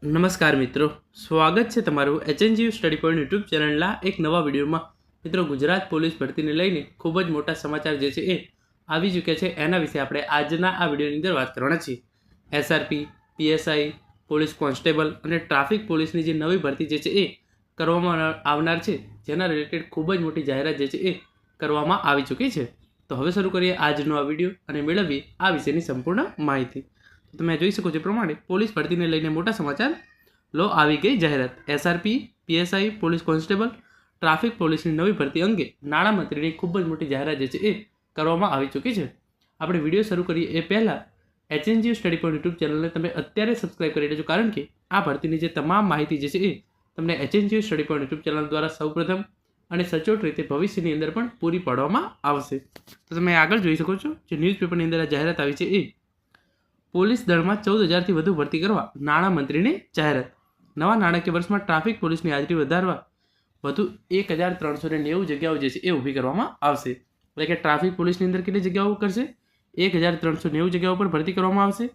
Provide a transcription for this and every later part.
નમસ્કાર મિત્રો, સ્વાગત છે તમારું એચએનજીયુ સ્ટડી પોઈન્ટ યુટ્યુબ ચેનલના એક નવા વિડીયોમાં. મિત્રો, ગુજરાત પોલીસ ભરતીને લઈને ખૂબ જ મોટા સમાચાર જે છે એ આવી ચૂક્યા છે. એના વિશે આપણે આજના આ વિડીયોની અંદર વાત કરવાના છીએ. એસઆરપી, પીએસઆઈ, પોલીસ કોન્સ્ટેબલ અને ટ્રાફિક પોલીસની જે નવી ભરતી જે છે એ કરવામાં આવનાર છે, જેના રિલેટેડ ખૂબ જ મોટી જાહેરાત જે છે એ કરવામાં આવી ચૂકી છે. તો હવે શરૂ કરીએ આજનો આ વિડીયો અને મેળવીએ આ વિશેની સંપૂર્ણ માહિતી. તમે જોઈ શકો છો પ્રમાણે પોલીસ ભરતીને લઈને મોટા સમાચાર લો આવી ગઈ જાહેરાત. SRP, PSI, police constable, traffic પોલીસની નવી ભરતી અંગે નાણામંત્રીની ખૂબ જ મોટી જાહેરાત જે છે એ કરવામાં આવી ચૂકી છે. આપણે વિડીયો શરૂ કરીએ એ પહેલાં એચએનજીયુ સ્ટડી પોઈન્ટ યુટ્યુબ ચેનલને તમે અત્યારે સબસ્ક્રાઈબ કરી લેજો, કારણ કે આ ભરતીની જે તમામ માહિતી જે છે એ તમને HNGU study point YouTube channel દ્વારા સૌપ્રથમ અને સચોટ રીતે ભવિષ્યની અંદર પણ પૂરી પાડવામાં આવશે. તો તમે આગળ જોઈ શકો છો જે ન્યૂઝપેપરની અંદર આ જાહેરાત આવી છે એ પોલીસ દળમાં 14,000થી વધુ ભરતી કરવા નાણામંત્રીની જાહેરાત. નવા નાણાકીય વર્ષમાં ટ્રાફિક પોલીસની હાજરી વધારવા વધુ 1,390 જગ્યાઓ જે છે એ ઊભી કરવામાં આવશે. એટલે કે ટ્રાફિક પોલીસની અંદર કેટલી જગ્યાઓ કરશે? 1,390 જગ્યાઓ પર ભરતી કરવામાં આવશે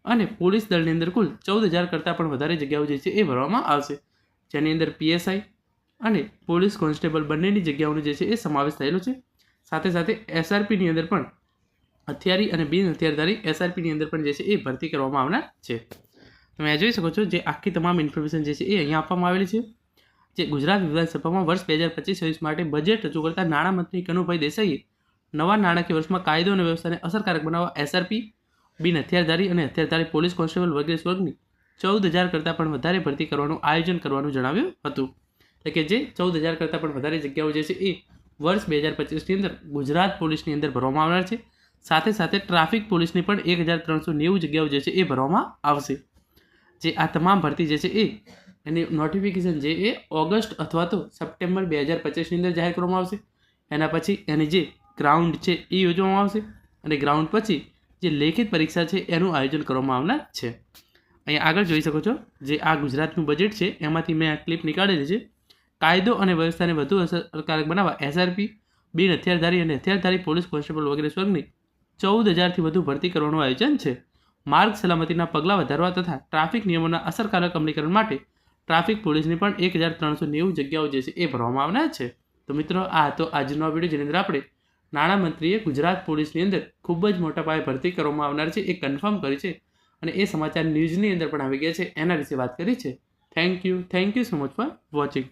અને પોલીસ દળની અંદર કુલ 14,000 કરતાં પણ વધારે જગ્યાઓ જે છે એ ભરવામાં આવશે, જેની અંદર પીએસઆઈ અને પોલીસ કોન્સ્ટેબલ બંનેની જગ્યાઓનો જે છે એ સમાવેશ થયેલો છે. સાથે સાથે એસઆરપીની અંદર પણ હથિયારી અને બિન હથિયારધારી એસઆરપીની અંદર પણ જે છે એ ભરતી કરવામાં આવનાર છે. તમે જોઈ શકો છો જે આખી તમામ ઇન્ફોર્મેશન જે છે એ અહીંયા આપવામાં આવેલી છે. જે ગુજરાત વિધાનસભામાં વર્ષ 2025-26 માટે બજેટ રજૂ કરતા નાણામંત્રી કનુભાઈ દેસાઈએ નવા નાણાકીય વર્ષમાં કાયદો અને વ્યવસ્થાને અસરકારક બનાવવા એસઆરપી, બિન હથિયારધારી અને હથિયારધારી પોલીસ કોન્સ્ટેબલ વગેરે વર્ગની 14,000 કરતાં પણ વધારે ભરતી કરવાનું આયોજન કરવાનું જણાવ્યું હતું. એટલે કે જે 14,000 કરતાં પણ વધારે જગ્યાઓ જે છે એ વર્ષ 2025ની અંદર ગુજરાત પોલીસની અંદર ભરવામાં આવનાર છે. સાથે સાથે ટ્રાફિક પોલીસની પણ 1,390 જગ્યાઓ જે છે એ ભરવામાં આવશે. જે આ તમામ ભરતી જે છે એ એની નોટિફિકેશન જે એ ઓગસ્ટ અથવા તો સપ્ટેમ્બર 2025ની અંદર જાહેર કરવામાં આવશે. એના પછી એની જે ગ્રાઉન્ડ છે એ યોજવામાં આવશે અને ગ્રાઉન્ડ પછી જે લેખિત પરીક્ષા છે એનું આયોજન કરવામાં આવનાર છે. અહીંયા આગળ જોઈ શકો છો જે આ ગુજરાતનું બજેટ છે એમાંથી મેં આ ક્લિપ નીકાળેલી છે. કાયદો અને વ્યવસ્થાને વધુ અસરકારક બનાવવા એસઆરપી, બિન હથિયારધારી અને હથિયારધારી પોલીસ કોન્સ્ટેબલ વગેરે વર્ગની 14,000થી વધુ ભરતી કરવાનું આયોજન છે. માર્ગ સલામતીના પગલાં વધારવા તથા ટ્રાફિક નિયમોના અસરકારક અમલીકરણ માટે ટ્રાફિક પોલીસની પણ 1,390 જગ્યાઓ જે છે એ ભરવામાં આવનાર છે. તો મિત્રો, આ તો આજનો વિડીયો જેની અંદર આપણે નાણામંત્રીએ ગુજરાત પોલીસની અંદર ખૂબ જ મોટા પાયે ભરતી કરવામાં આવનાર છે એ કન્ફર્મ કરી છે અને એ સમાચાર ન્યૂઝની અંદર પણ આવી ગયા છે, એના વિશે વાત કરી છે. Thank you so much for watching.